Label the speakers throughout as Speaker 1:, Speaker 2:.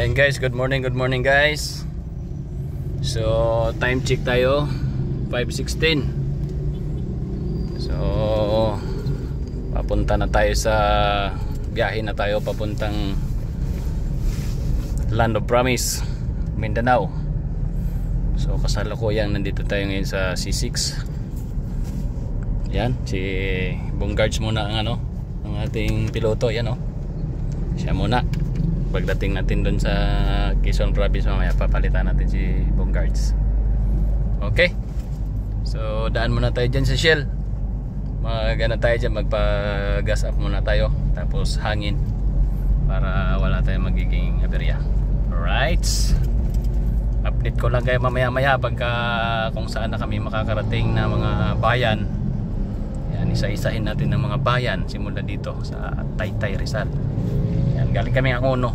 Speaker 1: Ayan guys, good morning guys. So time check tayo 5:16. So papunta na tayo sa biyahe na tayo papuntang Land of Promise, Mindanao. So kasalukuyan nandito tayo ngayon sa C6. Yan, si Bonggards muna ang ang ating piloto, yan siya muna. Pagdating natin doon sa Quezon Province mamaya, papalitan natin si Bonggards. Okay, so daan muna tayo dyan sa Shell. Tayo dyan, magpa-gas up muna tayo, tapos hangin para wala tayong magiging aberya. Alright, update ko lang kayo mamaya pagka kung saan na kami makakarating na mga bayan. Yan, isa-isahin natin ng mga bayan simula dito sa Taytay, Rizal. Yan, galing kami ang Uno.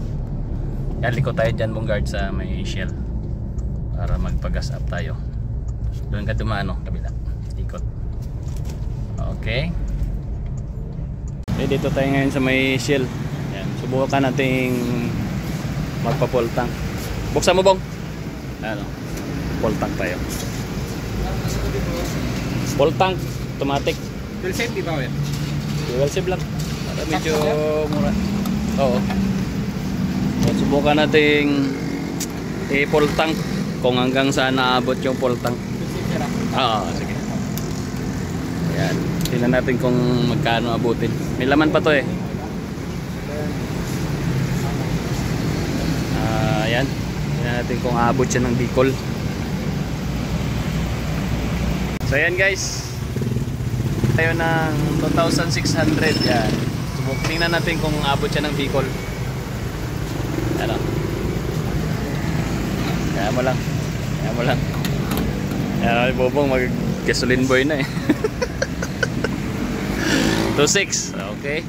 Speaker 1: Yan, liko tayo dyan Bonggards sa may Shell para magpa-gas up tayo. Doon ka dumano, kabila, ikot. Okay, dito tayo ngayon sa may Shell. Yan, subukan nating magpa-full tank. Buksan mo Bong. Full tank tayo. Full tank, automatic.
Speaker 2: Fuel safety ba yan?
Speaker 1: Fuel save lang. Para medyo mura. Oo. Subukan nating i-full tank kung hanggang saan naabot yung full tank. Oo, sige. Ayan, tingnan natin kung magkano abutin. May laman pa to eh. Ayan, tingnan natin kung aabot siya ng Bicol. So ayan guys, tayo ng 2,600. Yan, tingnan natin kung aabot siya ng Bicol. Kaya mo lang. Yan, Bobong, mag-gasoline boy na eh. 2.6. Okay,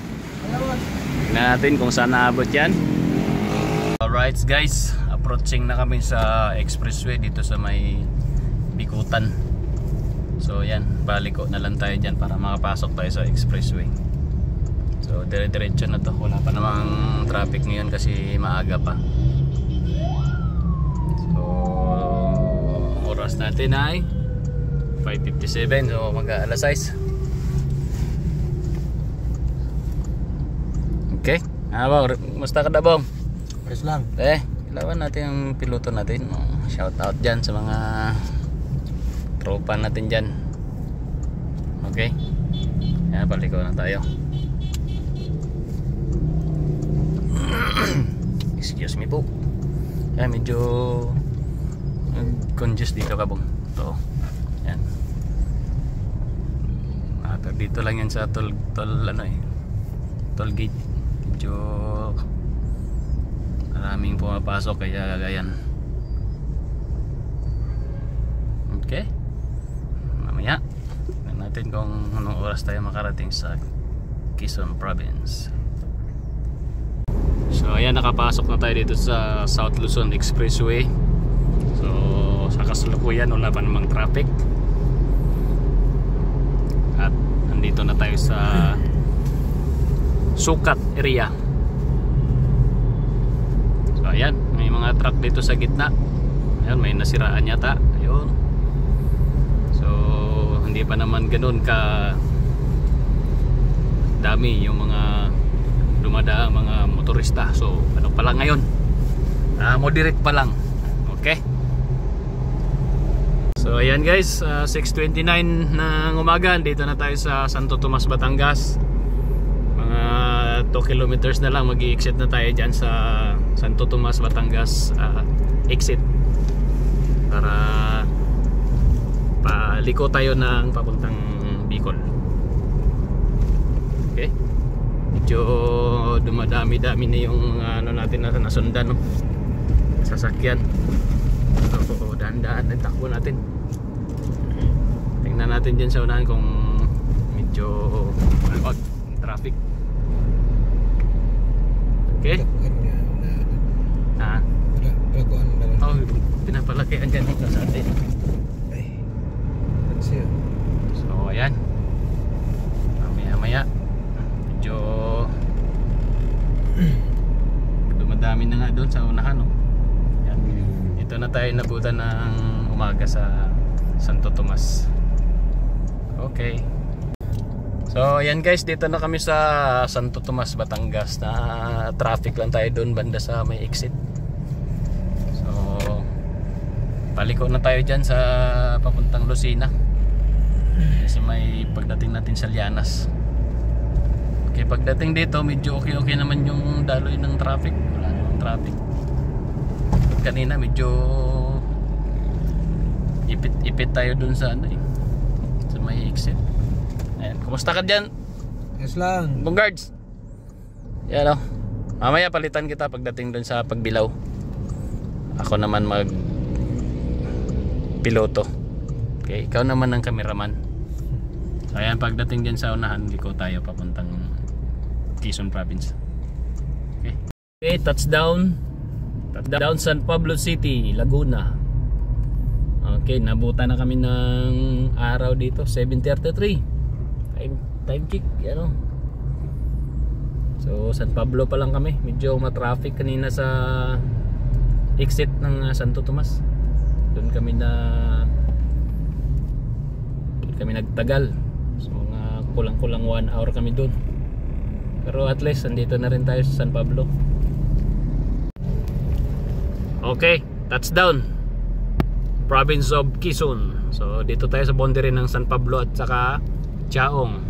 Speaker 1: tingnan natin kung saan naabot yan. Alright guys, approaching na kami sa expressway dito sa may Bikutan. So yan, baliko na lang tayo dyan para makapasok tayo sa expressway. So dire-diretso na to, wala pa namang traffic ngayon kasi maaga pa. So oras natin ay 5:57, so mag-alas 6. Okay, musta ka na Bong?
Speaker 2: Ayos lang.
Speaker 1: Ilawan natin ang piloto natin. Shout out dyan sa mga tropa natin dyan. Okay, yan, paliko na tayo. Excuse me po. Yan, medyo congested dito ka Bong. Ito, yan. Pero dito lang yan sa toll gate. Medyo maraming pumapasok kaya gagayan. Okay, mamaya tingnan natin kung anong oras tayo makarating sa Quezon Province. So ayan, nakapasok na tayo dito sa South Luzon Expressway. So sa kasalukuyan wala pa namang traffic. At nandito na tayo sa Sukat area. So ayan, may mga truck dito sa gitna. Ayan, may nasiraan yata. Ayun. So hindi pa naman ganoon ka dami yung mga dumadaang mga motorista. So ano pa lang ngayon, moderate pa lang. Okay, so ayan guys, 6:29 ng umaga, dito na tayo sa Santo Tomas, Batangas. Mga 2 kilometers na lang, mag-i-exit na tayo dyan sa Santo Tomas, Batangas exit para paliko tayo ng papuntang Bicol. Okay, medyo dumadami-dami na yung natin na nasundan, sasakyan. So dahan-dahan ang takbo natin. Tingnan natin dyan sa unahan kung medyo malwag traffic. Okay, pinapalakihan dyan sa atin. So ayan, mamaya medyo dumadami na nga doon sa unahan. unahan, no? Yan. Ito na tayo nabutan ng umaga sa Santo Tomas. Okay. So ayan guys, dito na kami sa Santo Tomas, Batangas. Na traffic lang tayo doon banda sa may exit. So paliko na tayo dyan sa papuntang Lucena. Kasi may pagdating natin sa Lianas. Okay, pagdating dito medyo okay naman yung daloy ng traffic. Wala namang traffic. Kanina medyo ipit tayo dun sa ano eh, sa may exit. Ayan, kumusta ka dyan?
Speaker 2: Yes lang.
Speaker 1: Bonggards. Yan o. Mamaya palitan kita pagdating dun sa pagbilaw. Ako naman mag piloto. Okay, ikaw naman ang cameraman. So ayan, pagdating dyan sa unahan, liko tayo papuntang Quezon Province. Okay. Okay, touchdown San Pablo City, Laguna. Okay, nabuta na kami ng araw dito, 7:33. Time kick, ano. So San Pablo pa lang kami, medyo ma-traffic kanina sa exit ng Santo Tomas. Doon kami nagtagal. So mga kulang-kulang 1 hour kami doon. Pero at least andito na rin tayo sa San Pablo. Okay, touchdown Province of Quezon. So dito tayo sa boundary ng San Pablo at saka Chaong.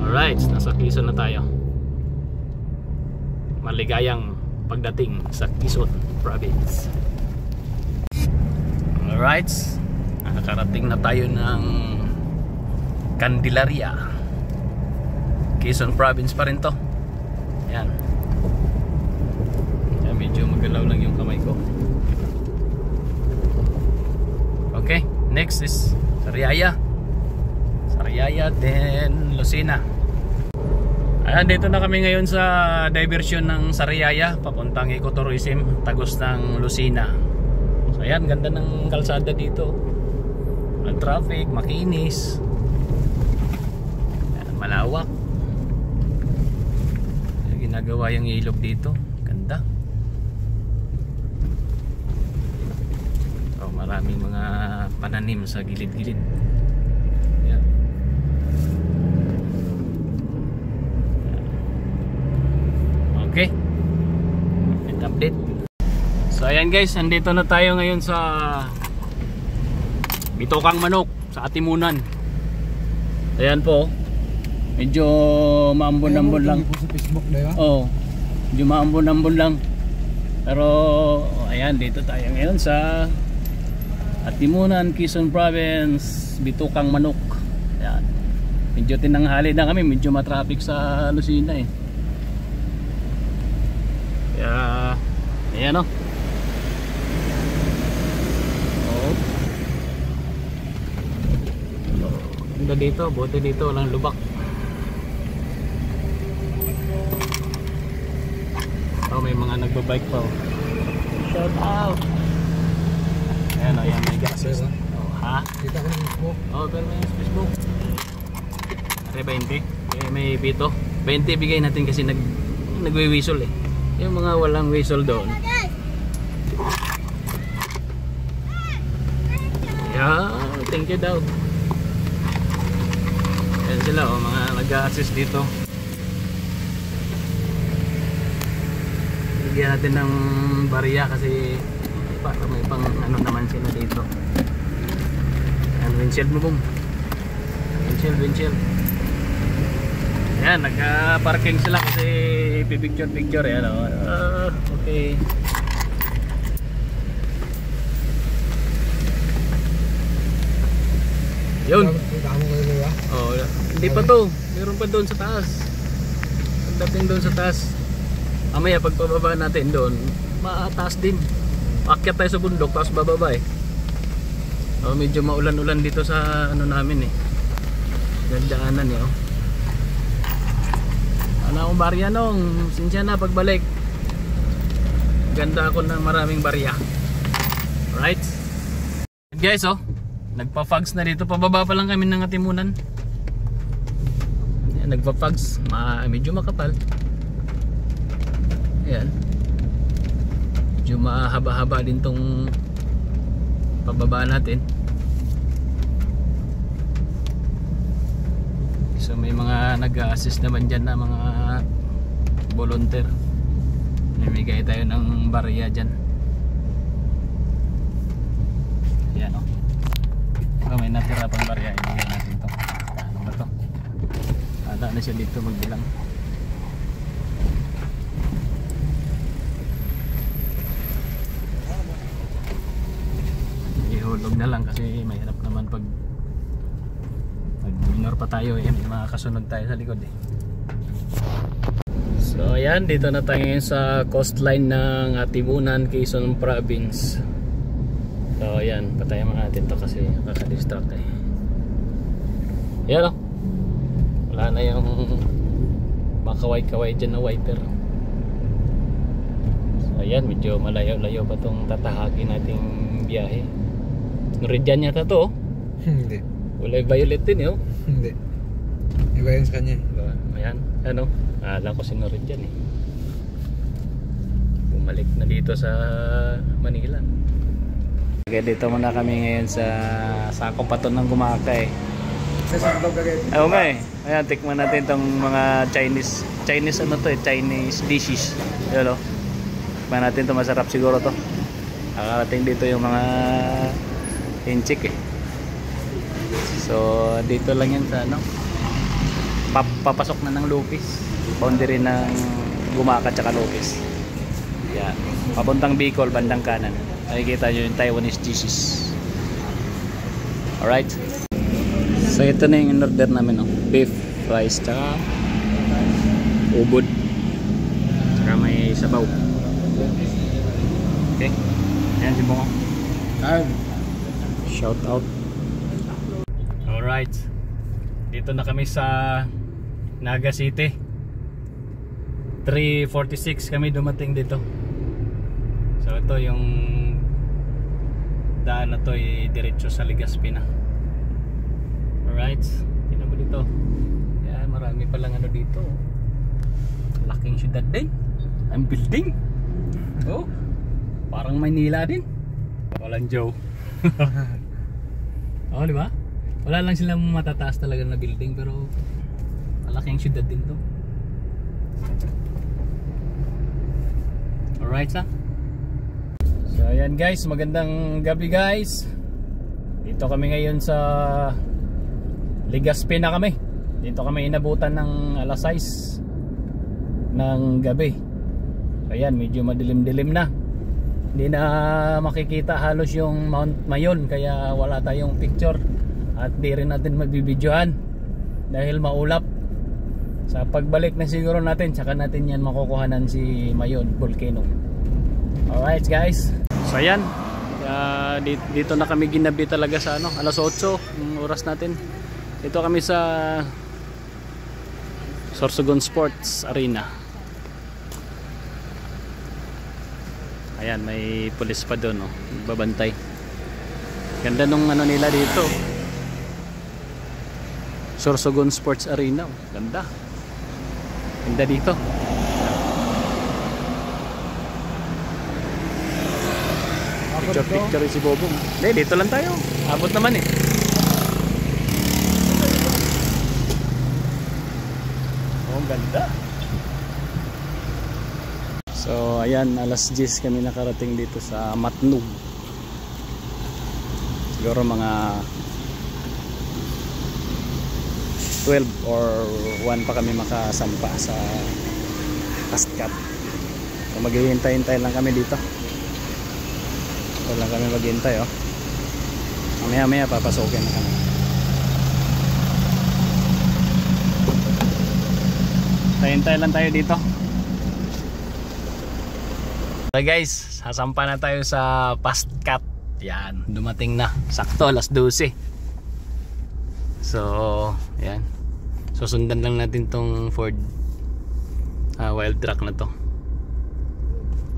Speaker 1: Alright, nasa Quezon na tayo. Maligayang pagdating sa Quezon Province. Alright, nakarating na tayo ng Candelaria, Quezon Province pa rin to. Yan. Yan, medyo magalaw lang yung kamay ko. Okay, next is Sariaya, then Lucena. Ayan, dito na kami ngayon sa diversion ng Sariaya papuntang ecotourism, tagos ng Lucena. So ayan, ganda ng kalsada dito. Walang traffic, makinis. Ayan, malawak. Ayan, ginagawa yung ilog dito. Ganda. So maraming mga pananim sa gilid-gilid. Ayan. Okay. Update. So ayan guys, andito na tayo ngayon sa Bitokang Manok sa Atimunan. Ayan po. Medyo maambon-ambon lang.
Speaker 2: Sa Facebook na yun?
Speaker 1: Oo. Medyo maambon-ambon lang. Pero ayan, dito tayo ngayon sa Atimunan, Quezon Province, Bitokang Manok. Ayan. Medyo tinanghali na kami, medyo matraffic sa Lucena eh. Kaya ayan o. Ganda dito, buti dito walang lubak. Oh, may mga nagbabike pa oh. Shout out. Ayan o, yan may gas. Oh, ha?
Speaker 2: Kita ko ng Facebook.
Speaker 1: Oh, pero may Facebook. Are 20? Okay, may pito. 20 bigay natin kasi nagwi-whistle eh. Yung mga walang whistle doon. Yeah, thank you daw. Ayan sila oh, mga nag-a-assist dito. Bigyan natin ng barya kasi para may pang ano naman sila dito. Ayan, windshield mo boom. Windshield. Ayan, nagka-parking sila kasi picture yan oh. Okay. Yun. Oh, hindi pa to. Meron pa doon sa taas. Pagdating doon sa taas. Mamaya pagpababa natin doon, mataas din. Paakyat tayo sa bundok tapos bababa eh. Oh, medyo maulan-ulan dito sa ano namin eh. Gandaanan eh oh. Ano akong barya nung, sinsya na pagbalik. Ganda ako ng maraming barya. Alright guys oh, nagpa-fogs na dito. Pababa pa lang kami ng Atimunan. Ayan, nagpa-fogs, medyo makapal. Ayan. medyo mahaba-haba din tong pababa natin. So may mga nag-a-assist naman dyan na mga volunteer. Namigay tayo ng barya dyan. Ayan o. So may natira pang barya, ibigay natin to. Ano ba to? Ada na siya dito magbilang. Ihulog na lang kasi mahirap naman pag minor pa tayo eh, may mga kasunod tayo sa likod eh. So ayan, dito na tayo ngayon sa coastline ng Atimunan, Quezon Province. So ayan, patayin mo natin to kasi nakaka-distract eh. Ayan o, wala na yung makaway-kaway dyan na wiper. So ayan, medyo malayo-layo pa tong tatahagin nating biyahe. Nuridian yata to oh.
Speaker 2: Hindi.
Speaker 1: Wala violet din eh oh.
Speaker 2: Hindi. Iba yun sa kanya.
Speaker 1: Ayan, ano? Alam ko sinurid dyan eh. Bumalik na dito sa Manila. Okay, dito muna kami ngayon sa Sako Paton ng Gumaka eh.
Speaker 2: Sa sundog agad.
Speaker 1: Oo nga eh. Ayan, tikman natin itong mga Chinese ano to eh, Chinese dishes. Yun o. Tikman natin ito, masarap siguro to. Nakarating dito yung mga hinchik eh. So dito lang yan sa ano, papasok na ng Lupis, boundary ng Gumaka tsaka Lupis. Yan, papuntang Bicol, bandang kanan. Nakikita nyo yung Taiwanese dishes. Alright. So ito na yung in-order namin no? Beef, rice, tsaka ubod, tsaka may sabaw. Okay, ayan si Bongo. Shout out. Alright, dito na kami sa Naga City. 3:46 kami dumating dito. So ito yung daan na to ay diretso sa Legazpi na. Alright, tingnan mo dito. Yan, marami palang ano dito. Laking syudad din. Ang building. Oh, parang Maynila din. Walang Joe. Oh, di ba? Wala lang silang matataas talaga na building pero malaking syudad din to. Alright sa? So ayan guys, magandang gabi guys. Dito kami ngayon sa Legazpi na kami. Dito kami inabutan ng alas 6 ng gabi. So ayan, medyo madilim-dilim na. Hindi na makikita halos yung Mount Mayon kaya wala tayong picture. At di rin natin magbibidyohan dahil maulap. Sa pagbalik na siguro natin, tsaka natin yan makukuhanan si Mayon Volcano. Alright guys. So ayan, dito na kami ginabi talaga sa ano, alas 8 yung oras natin. Dito kami sa Sorsogon Sports Arena. Ayan, may pulis pa doon oh, babantay. Ganda nung ano nila dito. Sorsogon Sports Arena, ganda. Ganda dito. Picture si Bobong. Hindi, dito lang tayo. Abot naman eh. Oh, ganda. So, ayan, alas 10 kami nakarating dito sa Matnog. Siguro mga 12 or 1 pa kami makasampa sa Pascat. So maghihintay-hintay lang kami dito. So lang kami maghihintay oh. Mamaya papasokin na kami. Hintay lang tayo dito. So guys, sasampa na tayo sa Pascat. Yan, dumating na. Sakto alas 12. So, yan. Susundan lang natin tong Ford wild truck na to.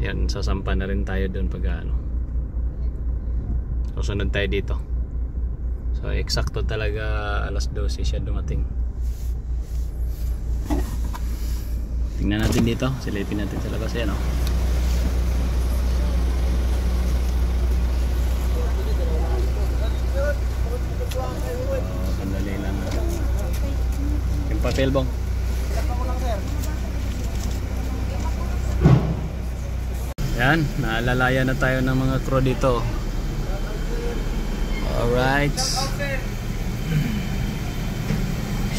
Speaker 1: Yan, sasampa na rin tayo doon pag ano. Susunod tayo dito. So, eksakto talaga alas 12 siya dumating. Tingnan natin dito. Silipin natin sa labas yan oh. papel bong. Yan, naalalayan na tayo ng mga crew dito. Alright.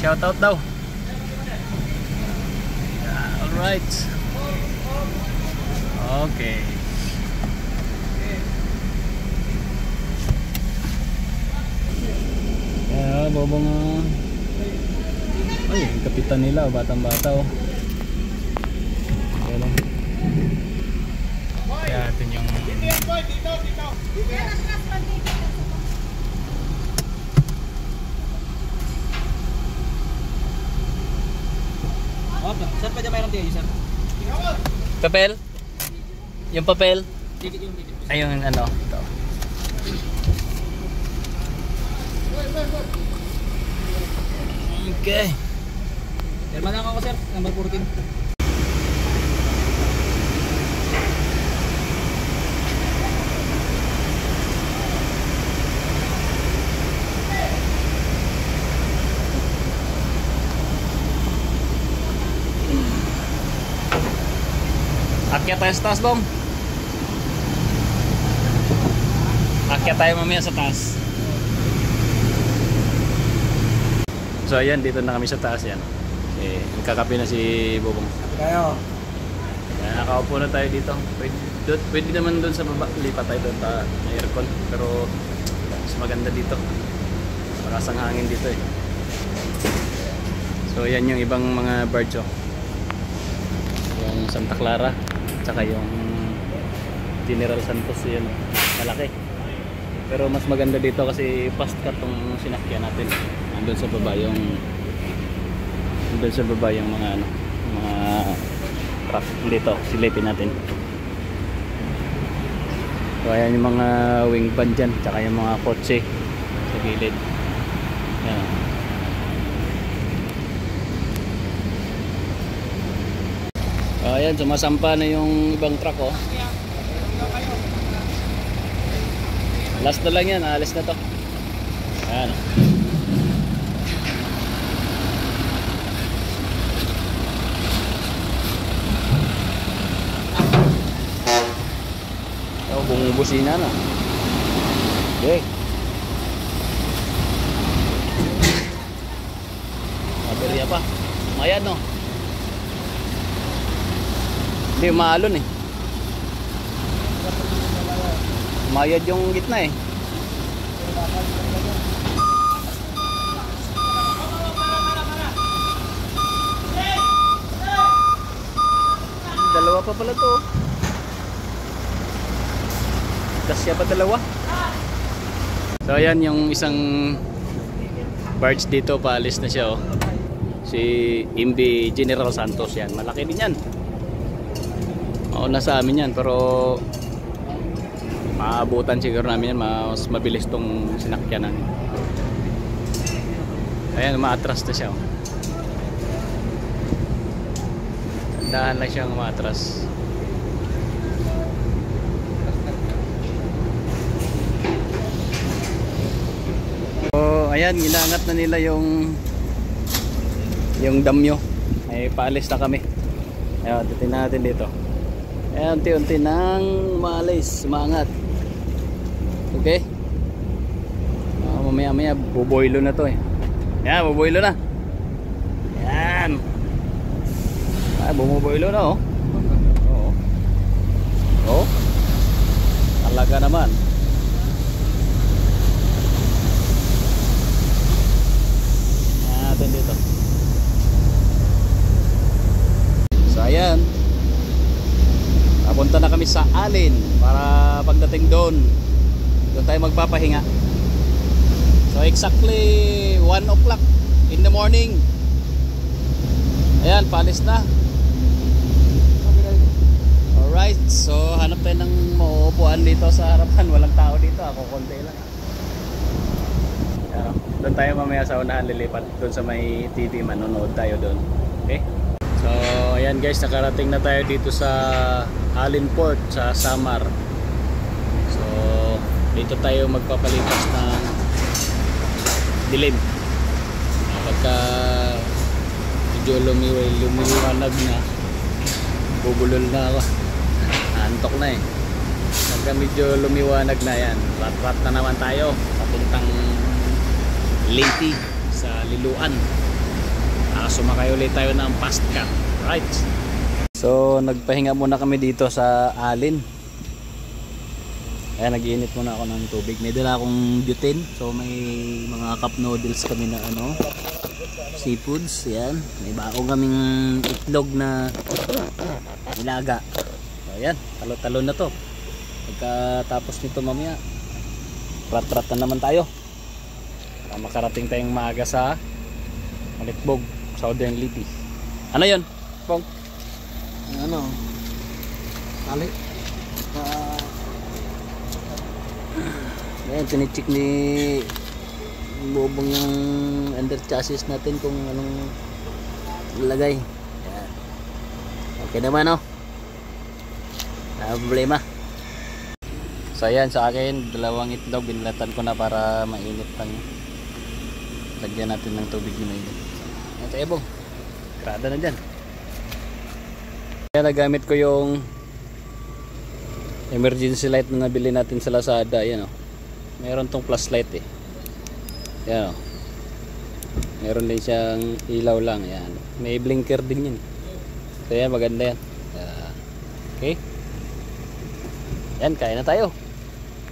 Speaker 1: Shoutout daw. Yeah, alright. Okay. Yeah, bobong ay, yung kapitan nila, batang-bata oh. Ayan oh. Kaya natin yung
Speaker 3: Sir, pwede mayroon tayo, sir?
Speaker 1: papel? Yung papel?
Speaker 3: Ticket yung ticket.
Speaker 1: Ayun ano ito. Okay.
Speaker 3: Derma lang ako, sir. Number 14.
Speaker 1: Akyat tayo sa taas, bong. Akyat tayo mamaya sa taas. So ayan, dito na kami sa taas yan. Nagkakape na si Bobong.
Speaker 2: Tayo.
Speaker 1: Kaya nakaupo na tayo dito. Pwede naman doon sa baba. Lipat tayo doon sa aircon. Pero mas maganda dito. Malakas ang hangin dito eh. So yan yung ibang mga birds oh. Yung Santa Clara. Tsaka yung General Santos yan oh. Malaki. Pero mas maganda dito kasi fast cut tong sinakyan natin. Nandun sa baba yung mga ano, mga truck dito, silipin natin. So ayan yung mga wing van dyan, tsaka yung mga kotse sa gilid. Ayan. Ayan, sumasampa na yung ibang truck oh. Last na lang yan, alis na to. Ayan. Oh, bumubusina na. Okay. Maberya pa. Mayad no. Hindi maalon eh. Mayad yung gitna eh. Dalawa pa pala to. Kasya pa dalawa. So ayan yung isang barge dito, paalis na siya oh. Si MV General Santos yan. Malaki din yan. Mauna sa amin yan pero maabutan siguro namin yan, mas mabilis tong sinakyanan. Ayan, umaatras na siya oh. Dahan lang siyang umaatras. So ayan, ginangat na nila yung damyo. Ay paalis na kami. Ayan, titingnan natin dito. Ayan, unti-unti nang maalis, umaangat. Okay. Mamaya buboylo na to eh. Yan, buboylo na. Yan. Bumuboylo na oh. Oo. Oh. Talaga naman. Natin dito. So ayan. Papunta na kami sa Alin para pagdating doon tayo magpapahinga. So exactly 1 o'clock in the morning. Ayan, paalis na. Alright, so hanap tayo ng mauupuan dito sa harapan. Walang tao dito, ako konti lang. Ayan, doon tayo mamaya sa unahan lilipat. Doon sa may TV, manonood tayo doon. Okay? So ayan guys, nakarating na tayo dito sa Alin Port sa Samar. So dito tayo magpapalipas ng dilim. Pagka medyo lumiwanag na. Bubulol na ako. Antok na eh. Pagka medyo lumiwanag na yan, rat-rat na naman tayo papuntang Leyte sa Liloan. Sumakay ulit tayo ng fast car. Right. So nagpahinga muna kami dito sa Alin. Ayan, nag-iinit muna ako ng tubig. May dala akong butane. So may mga cup noodles kami na ano, seafoods. Ayan. May baong kaming itlog na nilaga. So ayan, talo-talo na to. Pagkatapos nito mamaya, rat-rat na naman tayo. Para makarating tayong maaga sa Malitbog, Southern Leyte. Ano yun, Pong?
Speaker 2: Ano? Tali.
Speaker 1: Ayan, tinicheck ni Bobong yung under chassis natin kung anong lagay. Ayan. Okay naman, no? Wala problema. So ayan, sa akin dalawang itlog, binilatan ko na para mainit lang. Lagyan natin ng tubig na mainit. Ito ebong, krada na dyan. Kaya nagamit ko yung emergency light na nabili natin sa Lazada. Ayan, oh. Meron tong flashlight eh. Ayan, oh. Meron din siyang ilaw lang. Ayan. May blinker din yun. So ayan, maganda yan. Okay. Ayan, kain na tayo.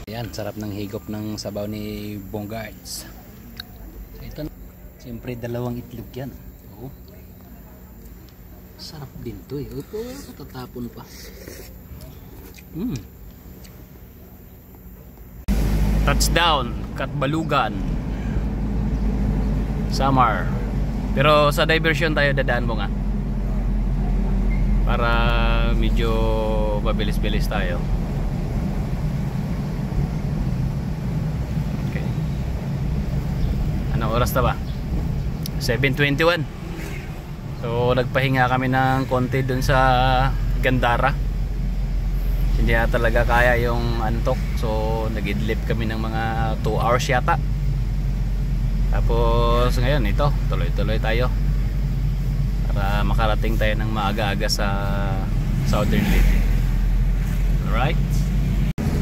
Speaker 1: Ayan, sarap ng higop ng sabaw ni Bongards. So ito na. Siyempre dalawang itlog yan. Oh. Sarap din to eh. Opo, tatapon pa. Touchdown, Katbalugan, Samar. Pero sa diversion tayo dadaan mo nga. Para medyo mabilis-bilis tayo. Okay. Anong oras na ba? 7:21. So nagpahinga kami ng konti dun sa Gandara. Hindi na talaga kaya yung antok. So nag-idlip kami ng mga 2 hours yata. Tapos ngayon ito, tuloy-tuloy tayo para makarating tayo ng maaga-aga sa Southern Leyte. Alright.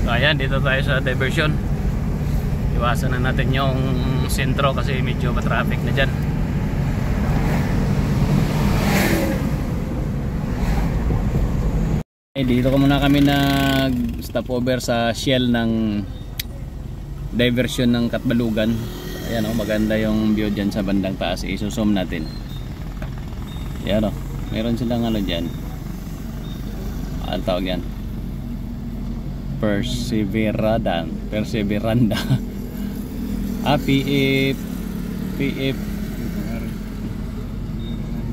Speaker 1: So ayan, dito tayo sa diversion. Iwasan na natin yung sentro kasi medyo matraffic na dyan. Dito ko muna kami nag stopover sa Shell ng diversion ng Katbalugan. Ayan, oh, maganda yung view dyan sa bandang taas. I-zoom natin. Ayan, oh, meron silang ano dyan. Ano tawag yan? Perseveranda.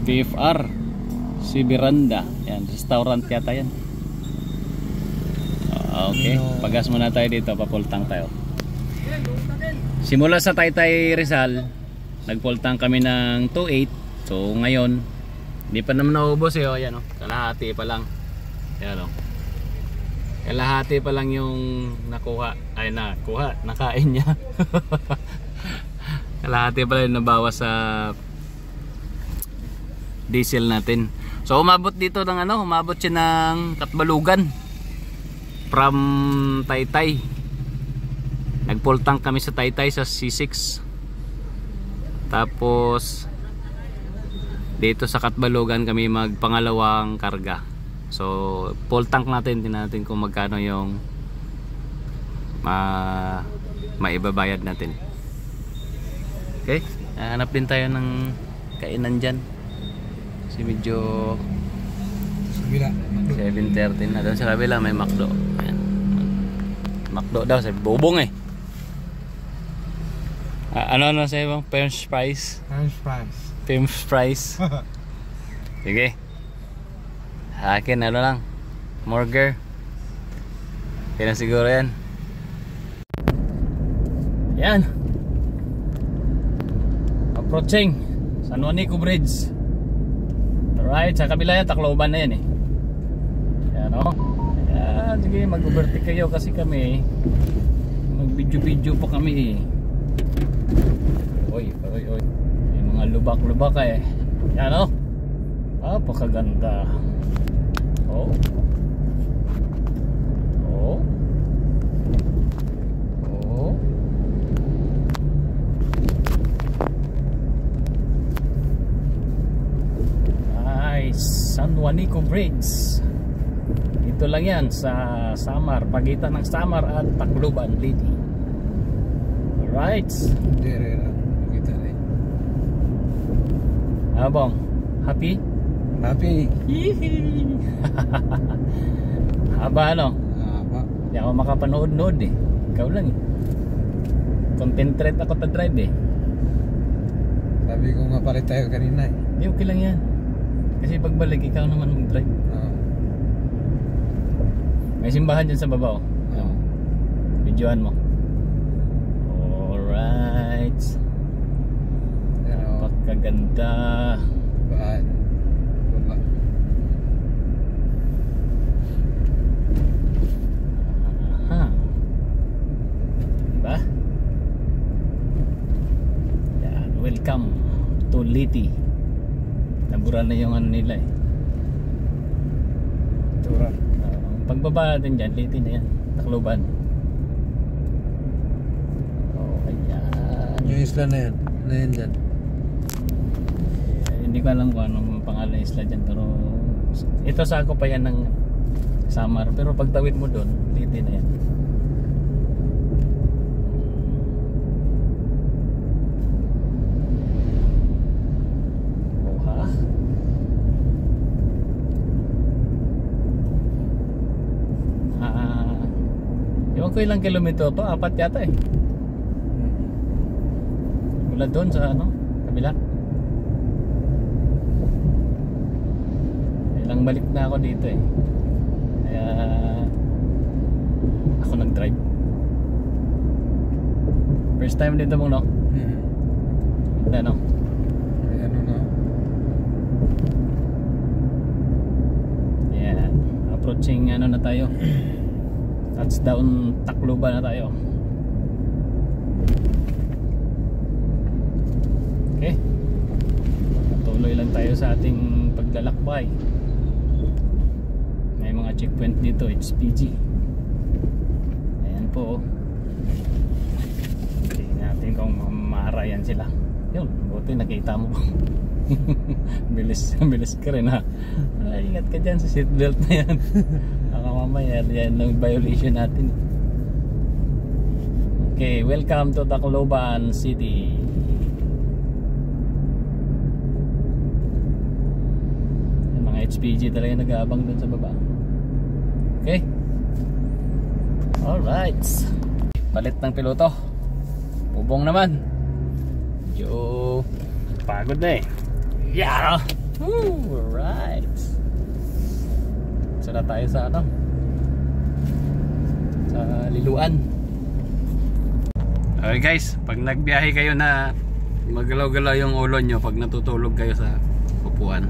Speaker 1: PFR Sibiranda. Yan, restaurant yata yan. Okay, pagas muna tayo dito, papultang tayo. Simula sa Taytay Rizal, nagpultang kami ng 2.8. So ngayon, hindi pa naman naubos eh. Ayan, oh, kalahati pa lang. Ayan, oh. Kalahati pa lang yung nakuha. Ay, nakain niya. Kalahati pa lang yung nabawas sa diesel natin. So umabot dito ng ano, umabot siya ng Katbalugan from Taytay. Nag-full tank kami sa Taytay sa C6. Tapos dito sa Katbalugan kami magpangalawang karga. So full tank natin, tingnan natin kung magkano yung maibabayad natin. Okay, hanap din tayo ng kainan dyan. Kasi medyo 7:30 na. Doon sa kabila may McDo. Ayan. McDo daw, sabi Bobong eh. Ano sa'yo bang? French fries? French fries. Sige. Akin ano lang, burger. Kaya na siguro yan. Yan. Approaching San Juanico Bridge. Alright, sa kabila yan, Tacloban na yan eh. Yan o. Ayan, sige, mag-overtake kayo kasi kami mag-video-video pa kami eh. Oy. May mga lubak-lubak eh. Yan o. Napakaganda. Oh. Oh. Oh. Nice. San Juanico Bridge. Ito lang yan sa Samar, pagitan ng Samar at Tacloban, Liti. Alright.
Speaker 2: Dire ra. Kita rin.
Speaker 1: Abang, happy?
Speaker 2: Happy.
Speaker 1: Haba ano?
Speaker 2: Apa?
Speaker 1: Hindi ako makapanood-nood eh. Ikaw lang eh. Concentrate ako ta drive eh.
Speaker 2: Sabi ko nga palit tayo kanina eh.
Speaker 1: Hindi, okay lang yan. Kasi pagbalik, ikaw naman mag-drive. May simbahan dyan sa baba oh. Videoan mo. Alright.
Speaker 2: Pero
Speaker 1: Napakaganda.
Speaker 2: baan. Wala.
Speaker 1: Aha. Diba? Yan. Welcome to Liti. Nabura na yung ano nila eh.
Speaker 2: Tura.
Speaker 1: Pagbaba natin dyan, Liti na yan. Tacloban. Oh, ayan.
Speaker 2: Yung isla na yan. Na yan dyan.
Speaker 1: Hindi ko alam kung anong pangalan ng isla dyan. Pero ito sa ako pa yan ng Samar. Pero pag tawid mo doon, Liti na yan. Oh ha? Ewan ko ilang kilometro to, 4 yata eh. Mula doon sa ano, kabila. Ilang balik na ako dito eh. Kaya ako nag-drive. First time dito mong no? Ano?
Speaker 2: Ano na?
Speaker 1: Yeah, approaching ano na tayo. Touchdown Tacloban na tayo. Okay. Tuloy lang tayo sa ating paglalakbay. May mga checkpoint dito, HPG. Ayan po. Tingnan natin kung mamarayan sila. Yun, buti nakita mo. bilis ka rin ha. Ingat ka dyan sa seatbelt na yan. Baka mamaya yan ang violation natin. Okay, welcome to Tacloban City. Yung mga HPG talaga nag-aabang dun sa baba. Okay. Alright. Palit ng piloto. Bubong naman. Yo, pagod na eh. Yeah. Alright. So na tayo sa ano? Sa Liloan. Okay guys, pag nagbiyahe kayo na magalaw-galaw yung ulo nyo pag natutulog kayo sa upuan,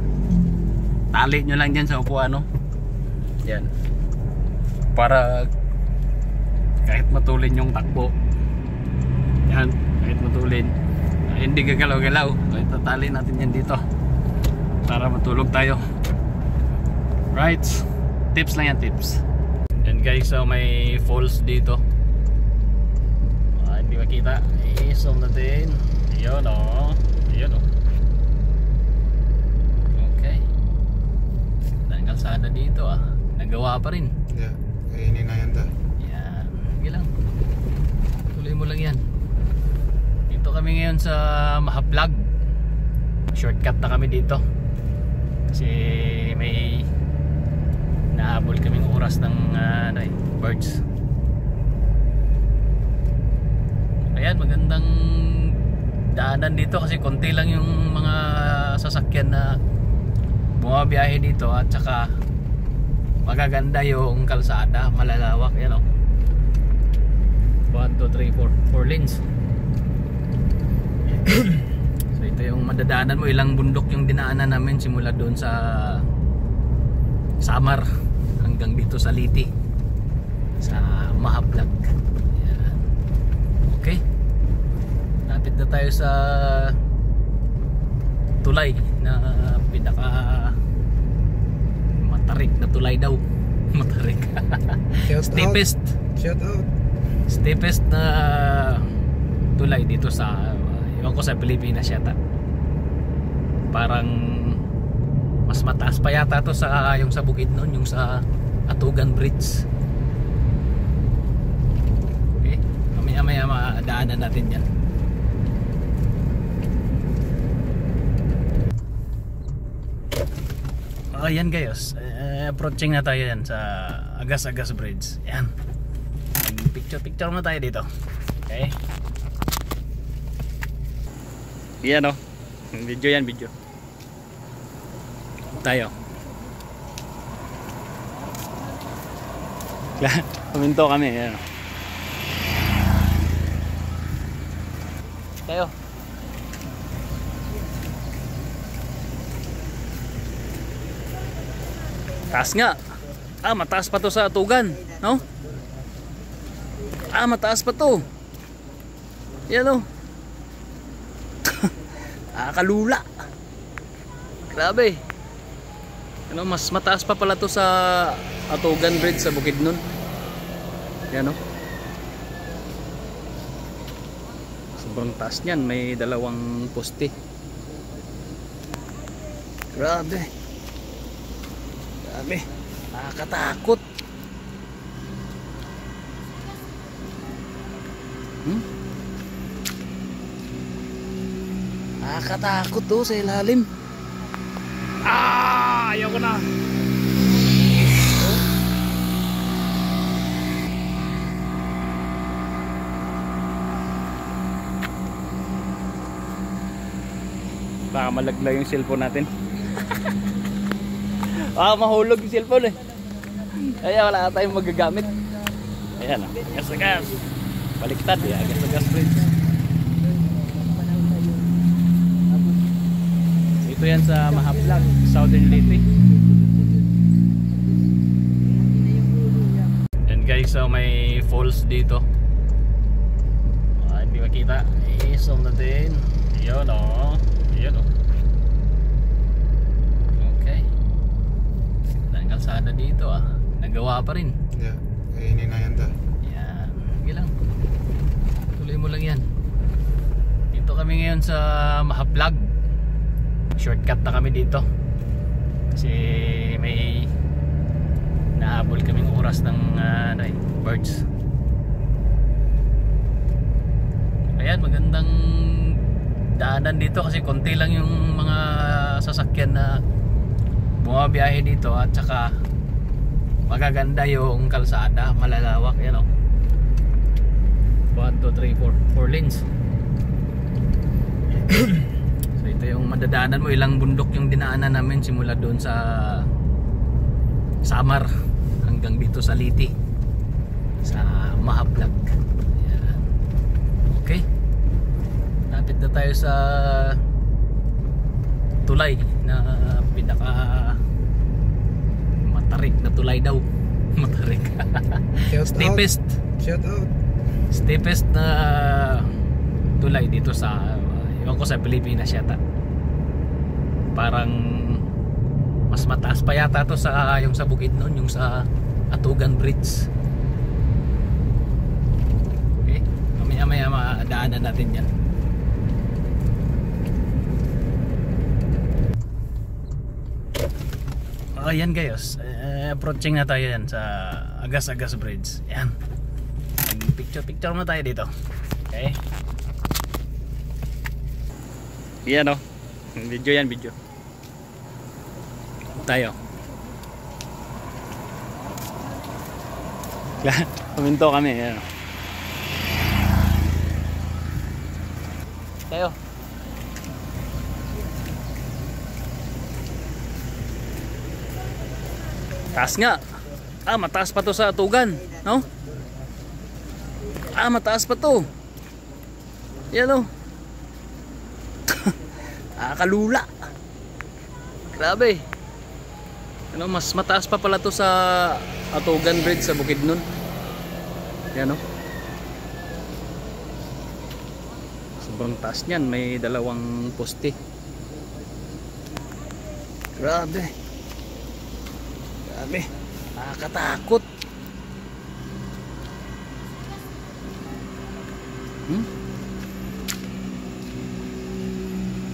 Speaker 1: tali nyo lang dyan sa upuan, no? Yan. Para kahit matulin yung takbo, yan, kahit matulin, hindi gagalaw-galaw, itatali natin yan dito para matulog tayo. Right, tips lang yan, tips. Yan guys, so may falls dito. Hindi makita, i-zoom natin. Ayun o, ayun o. Okay, ang kalsada dito ah, nagawa pa rin.
Speaker 2: Yeah, kainin na yan ta.
Speaker 1: Yan, sige lang, tuloy mo lang yan. Dito kami ngayon sa Mahaplag. Shortcut na kami dito kasi may nahabol kaming oras ng birds. Ayan, magandang daanan dito kasi konti lang yung mga sasakyan na bumabiyahe dito at saka magaganda yung kalsada, malalawak yan o. 1, 2, 3, 4 lanes. So ito yung madadaanan mo, ilang bundok yung dinaanan namin simula doon sa Samar hanggang dito sa Liti, sa Mahaplag. Ayan. Okay, lapit na tayo sa tulay na pinaka matarik na tulay daw. Matarik. Steepest.
Speaker 2: Shout out.
Speaker 1: Steepest na tulay dito sa ewan ko sa Pilipinas yata. Parang mas mataas pa yata to sa yung sa Bukidnon, yung sa Atugan Bridge. Okay, mamaya madaanan natin yan. Oh, yan guys, approaching na tayo yan sa Agas-Agas Bridge. Yan, picture na tayo dito. Okay, yan o, video yan, video tayo. Kuminto kami, yan o. Tayo. Taas nga. Mataas pa to sa Atugan, no? Mataas pa to. Yan o. Kalula. Grabe. Ano, mas mataas pa pala to sa Atugan Bridge sa Bukidnon. Yan o. Sobrang taas niyan, may dalawang poste. Grabe. Grabe, nakakatakot. Nakakatakot to sa ilalim. Ayaw ko na. Baka malaglag yung cellphone natin. Mahulog yung cellphone eh. Kaya wala tayong magagamit. Ayan o, Agas-Agas. Baliktad eh, Agas-Agas Bridge. Ito yan sa Mahaplag, Southern Leyte. And guys, so may falls dito. Hindi makita. I-zoom natin. Ayan o. Ayan o. Kalsada dito nagawa pa rin.
Speaker 2: Yeah, kainin na yan ta.
Speaker 1: Yan, sige lang. Tuloy mo lang yan. Dito kami ngayon sa Mahaplag. Shortcut na kami dito. Kasi may nahabol kaming oras ng birds. Ayan, magandang daanan dito kasi konti lang yung mga sasakyan na bumabiyahe dito at saka magaganda yung kalsada, malalawak yan o. 1, 2, 3, 4 lanes. So ito yung madadaanan mo, ilang bundok yung dinaanan namin simula doon sa Samar hanggang dito sa Leyte, sa Mahaplag. Ayan. Okay, lapit na tayo sa tulay na pinaka matarik na tulay daw. Matarik. Steepest.
Speaker 2: Shout out.
Speaker 1: Steepest na tulay dito sa ewan ko sa Pilipinas yata. Parang mas mataas pa yata to sa yung sa Bukidnon, yung sa Atugan Bridge. Okay, mamaya madaanan natin yan. Ayan guys, approaching na tayo yan sa Agas-Agas Bridge. Yan, picture na tayo dito. Okay, yan o, video yan, video tayo. Kuminto kami, yan o. Tayo. Taas nga. Mataas pa to sa Atugan, no? Mataas pa to. Yan o. Kalula. Grabe. Ano, mas mataas pa pala to sa Atugan Bridge sa Bukidnon. Yan o. Sobrang taas niyan, may dalawang poste. Grabe. Grabe. Nakakatakot.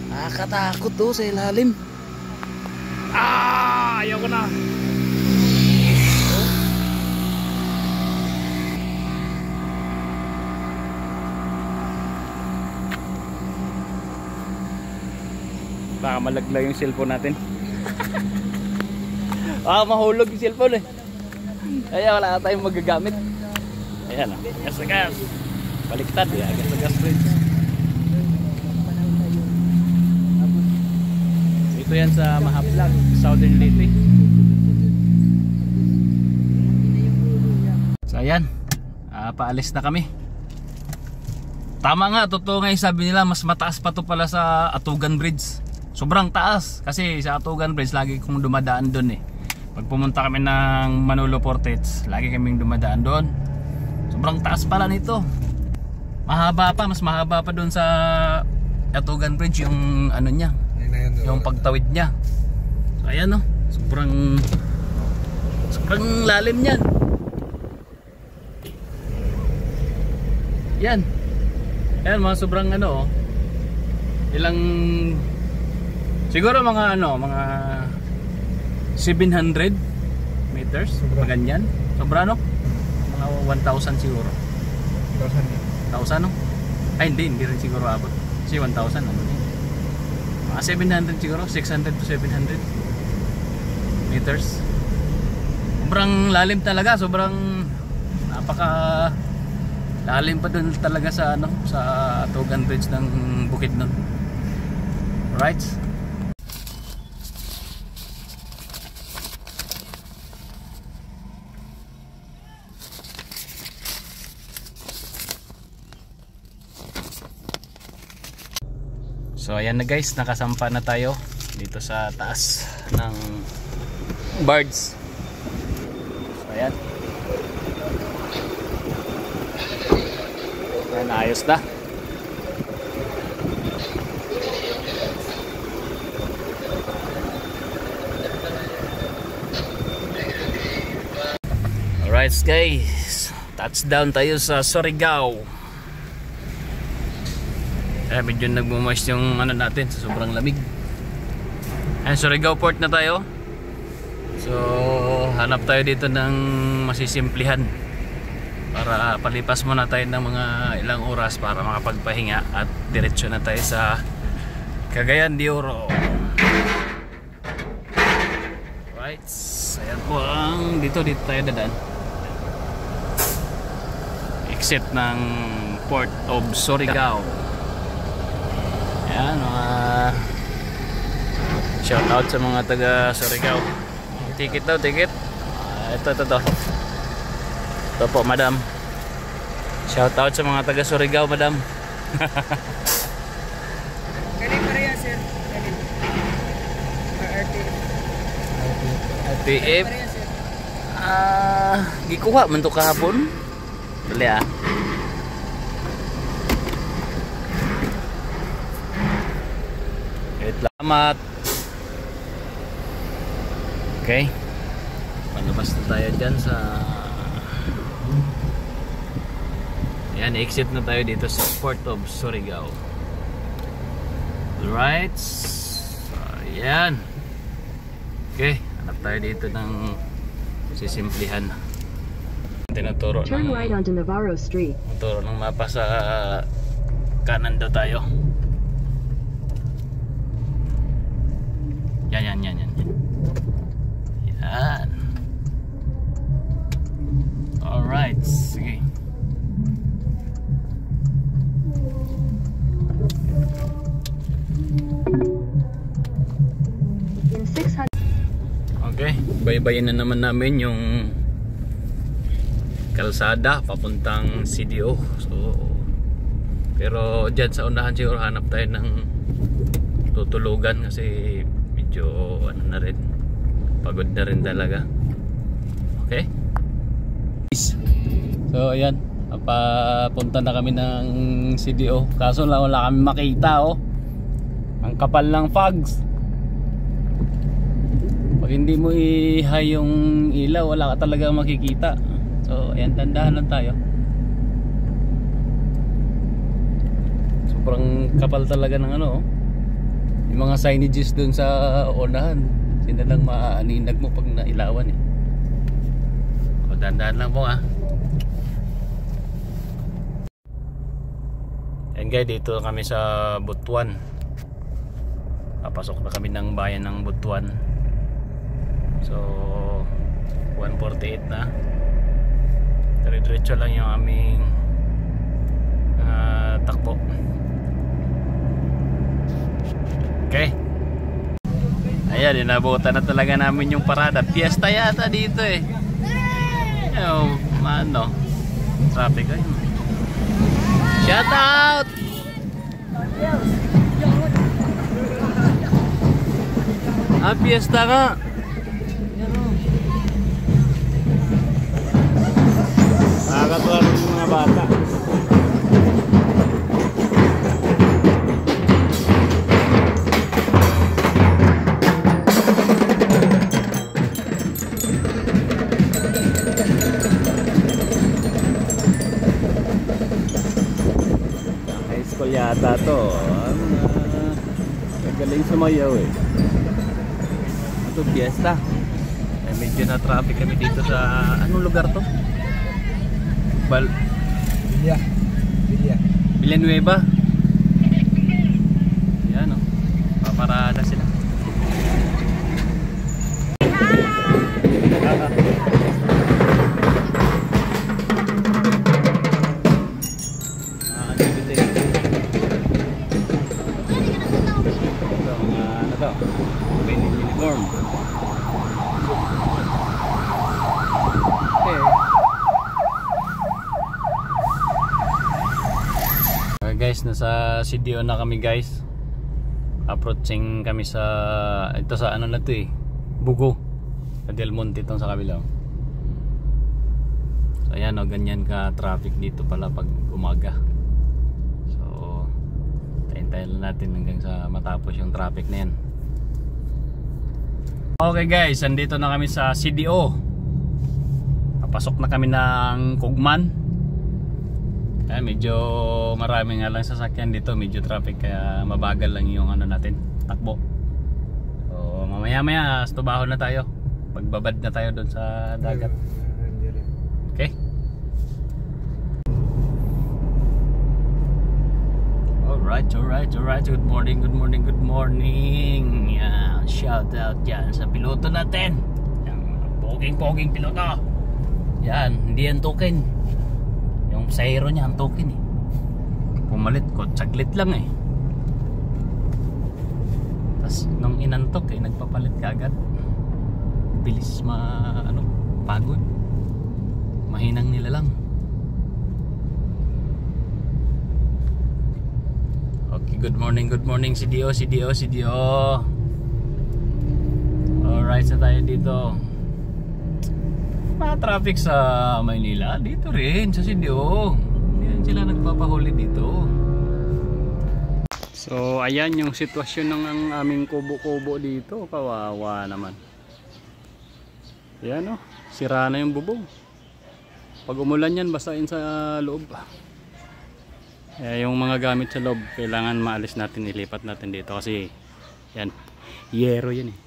Speaker 1: Nakakatakot to sa ilalim. Ayaw ko na. Baka malaglag yung cellphone natin. Mahulog yung cellphone eh. Kaya wala tayong magagamit. Ayan o, gas na gas. Baliktad ya, gas na gas bridge. Ito yan sa Mahaplag, Southern Leyte. So ayan, paalis na kami. Tama nga, totoo nga yung sabi nila, mas mataas pa to pala sa Atugan Bridge. Sobrang taas kasi sa Atugan Bridge lagi kong dumadaan doon eh. Pag pumunta kami ng Manolo Portage, lagi kaming dumadaan doon. Sobrang taas pala nito. Mahaba pa, mas mahaba pa doon sa Atugan Bridge yung ano niya, yung pagtawid niya. So ayan no, sobrang lalim niyan. Yan. Ayan mga sobrang ano, ilang siguro mga mga 700 meters, mga ganyan. Sobra no? Mga 1,000 siguro. 1,000 no? Ay hindi rin siguro abot. Kasi 1,000 ano yun. Mga 700 siguro, 600 to 700 meters. Sobrang lalim talaga, sobrang napaka lalim pa dun talaga sa ano, sa Atugan Bridge ng Bukidnon. Right? So ayan na guys, nakasampa na tayo dito sa taas ng birds. So ayan. Ayan, ayos na. Alright guys, touchdown tayo sa Surigao. Medyo nagmumoist yung ano natin sa sobrang lamig. Ayan, Surigao Port na tayo. So hanap tayo dito ng masisimplihan para palipas muna tayo ng mga ilang oras para makapagpahinga at diretso na tayo sa Cagayan de Oro. Right, ayan po ang dito tayo dadaan. Exit ng Port of Surigao. Ayan, mga shout out sa mga taga Surigao. Ticket daw, ticket. Ito. Ito po, madam. Shout out sa mga taga Surigao, madam.
Speaker 4: Galing pa rin sir. Galing.
Speaker 1: RTF. Gikuha man to kahapon. Dali ah. Salamat. Okay. Palabas na tayo dyan sa ayan, exit na tayo dito sa Port of Surigao. Alright. Ayan. Okay, hanap tayo dito ng sisimplihan. Tinuturo
Speaker 5: Turn right onto Navarro Street.
Speaker 1: Tinuturo ng mapa sa kanan daw tayo. Yan. Yan. Alright, sige.
Speaker 5: In 600.
Speaker 1: Okay, baybayin na naman namin yung kalsada papuntang CDO. So, pero dyan sa unahan siguro hanap tayo ng tutulugan kasi medyo ano na rin, pagod na rin talaga. Okay, so ayan, papunta na kami ng CDO kaso wala kami makita. Ang kapal ng fogs. Pag Pag hindi mo i-high yung ilaw, wala ka talaga makikita. So ayan, dandahan lang tayo. Sobrang kapal talaga ng ano, yung mga signages dun sa unahan, sila lang maaninag mo pag nailawan eh. O dandahan lang po And guys, dito kami sa Butuan. Papasok na kami ng bayan ng Butuan. So 1:48 na. Dire-diretso lang yung aming takbo. Okay. Ayan, inabutan na talaga namin yung parada. Fiesta yata dito eh. Ano, traffic ay. Shout out! Fiesta ka. Nakakatuwa rin yung mga bata. High school yata to. Magaling sumayaw eh. Ito fiesta. Medyo na traffic kami dito sa anong lugar to? Villanueva. Yan o. Paparada sila. Ano to? Uniform. Guys, nasa CDO na kami guys. Approaching kami sa ito sa ano na to eh, Bugo, sa Del Monte itong sa kabila. So ayan o, ganyan ka traffic dito pala pag umaga. So tayin-tayin lang natin hanggang sa matapos yung traffic na yan. Okay guys, andito na kami sa CDO. Papasok na kami ng Kugman. Medyo marami nga lang sasakyan dito, medyo traffic, kaya mabagal lang yung ano natin, takbo. So mamaya maya Tubaho na tayo, pagbabad na tayo doon sa dagat. Okay. Alright. Good morning. Yeah, shout out dyan sa piloto natin. Yung poging piloto. Yan, hindi yan token. Yung pasahero niya ang token eh. Pumalit ko, saglit lang eh. Tapos nung inantok eh, nagpapalit ka agad. Bilis pagod. Mahinang nila lang. Okay, good morning CDO. Alright, sa tayo dito. Traffic sa Maynila dito rin sa CDO. Yan sila nagpapahuli dito. So ayan yung sitwasyon ng aming kubo-kubo dito. Kawawa naman. Yan o, sira na yung bubong. Pag umulan yan, basahin sa loob. Yung mga gamit sa loob kailangan maalis natin, ilipat natin dito kasi yan, yero yan eh.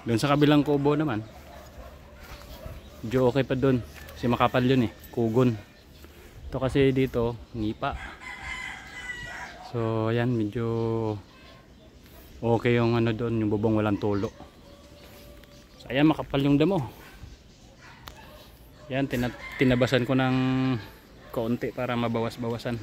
Speaker 1: Doon sa kabilang kubo naman medyo okay pa doon kasi makapal yun eh, kugon. Ito kasi dito ngipa. So ayan, medyo okay yung ano doon, yung bubong walang tulo. So ayan, makapal yung damo. Yan, tinabasan ko ng kaunti para mabawas-bawasan.